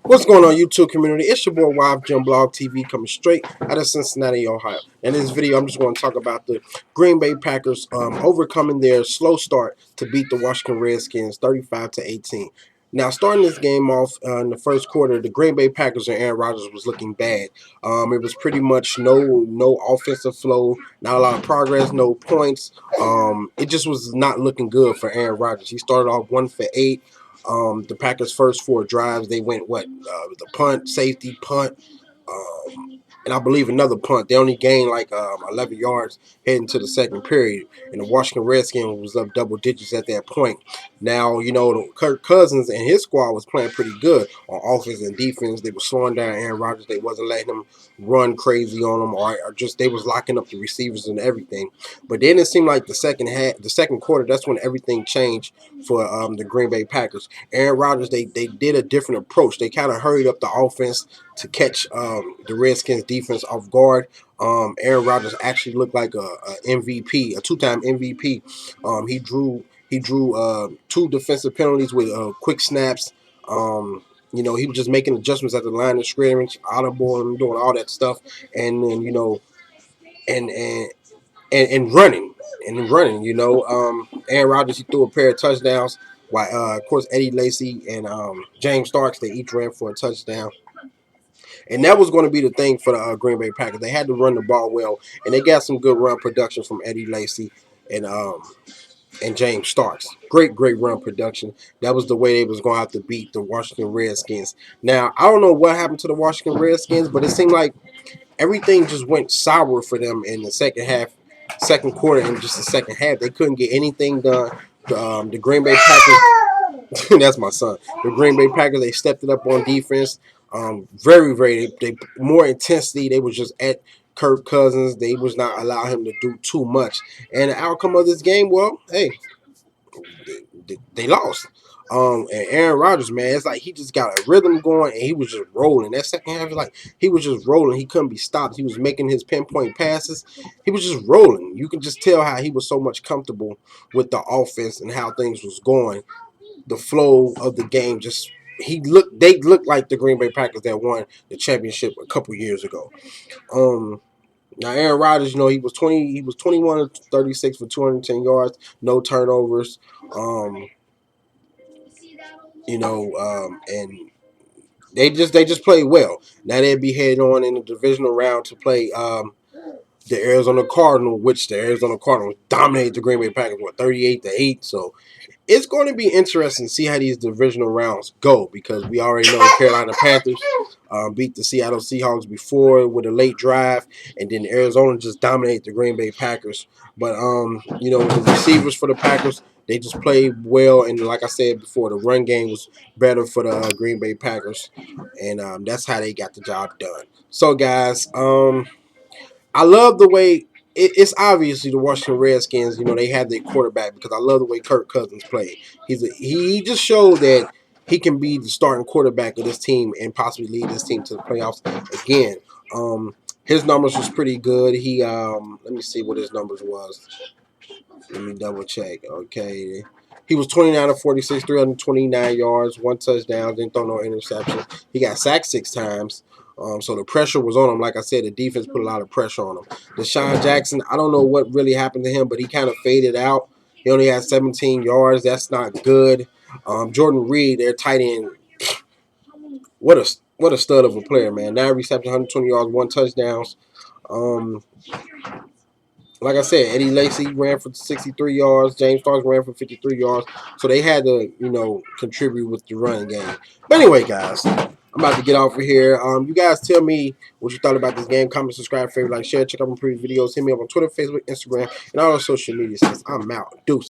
What's going on, YouTube community? It's your boy YfgmBlogTv coming straight out of Cincinnati, Ohio. In this video, I'm just going to talk about the Green Bay Packers overcoming their slow start to beat the Washington Redskins 35-18. Now, starting this game off in the first quarter, the Green Bay Packers and Aaron Rodgers was looking bad. It was pretty much no offensive flow, not a lot of progress, no points. It just was not looking good for Aaron Rodgers. He started off 1 for 8. The Packers' first 4 drives, they went the punt, safety, punt, and I believe another punt. They only gained like 11 yards heading to the second period, and the Washington Redskins was up double digits at that point. Now, Kirk Cousins and his squad was playing pretty good on offense and defense. They were slowing down Aaron Rodgers. They wasn't letting him run crazy on them, or just they was locking up the receivers and everything. But then it seemed like the second quarter, that's when everything changed for the Green Bay Packers. Aaron Rodgers, they did a different approach. They kind of hurried up the offense to catch the Redskins defense off guard. Aaron Rodgers actually looked like a MVP, a two-time MVP. He drew 2 defensive penalties with quick snaps. He was just making adjustments at the line of scrimmage, audible, and doing all that stuff, and then and running. Aaron Rodgers, he threw a pair of touchdowns. While of course Eddie Lacy and James Starks, they each ran for a touchdown. And that was going to be the thing for the Green Bay Packers. They had to run the ball well, and they got some good run production from Eddie Lacy and James Starks. Great run production. That was the way they was going to have to beat the Washington Redskins. Now, I don't know what happened to the Washington Redskins, but it seemed like everything just went sour for them in the second quarter, and just the second half. They couldn't get anything done. The Green Bay Packers, that's my son. The Green Bay Packers, they stepped it up on defense. They more intensity. They was just at Kirk Cousins. They was not allowing him to do too much. And the outcome of this game, well, hey, they lost. And Aaron Rodgers, man, it's like he just got a rhythm going, and he was just rolling. That second half, like he was just rolling. He couldn't be stopped. He was making his pinpoint passes. He was just rolling. You can just tell how he was so much comfortable with the offense and how things was going. The flow of the game just they looked like the Green Bay Packers that won the championship a couple years ago. Now Aaron Rodgers, he was 21 of 36 for 210 yards, no turnovers. And they just played well. Now they'll be heading on in the divisional round to play the Arizona Cardinals, which the Arizona Cardinals dominated the Green Bay Packers 38-8. So it's going to be interesting to see how these divisional rounds go, because we already know the Carolina Panthers beat the Seattle Seahawks before with a late drive, and then Arizona just dominated the Green Bay Packers. But the receivers for the Packers, they just played well, and like I said before, the run game was better for the Green Bay Packers, and that's how they got the job done. So guys, I love the way it's obviously the Washington Redskins. They have their quarterback, because I love the way Kirk Cousins played. He just showed that he can be the starting quarterback of this team and possibly lead this team to the playoffs again. His numbers was pretty good. He let me see what his numbers was. Let me double check. Okay. He was 29 of 46, 329 yards, 1 touchdown, didn't throw no interception. He got sacked 6 times. So the pressure was on him. Like I said, the defense put a lot of pressure on him. Deshaun Jackson, I don't know what really happened to him, but he kind of faded out. He only had 17 yards. That's not good. Jordan Reed, their tight end, what a stud of a player, man. 9 receptions, 120 yards, 1 touchdown. Like I said, Eddie Lacy ran for 63 yards. James Starks ran for 53 yards. So they had to, contribute with the running game. But anyway, guys, I'm about to get off of here. You guys tell me what you thought about this game. Comment, subscribe, favorite, like, share. Check out my previous videos. Hit me up on Twitter, Facebook, Instagram, and all the social media sites. I'm out. Deuce.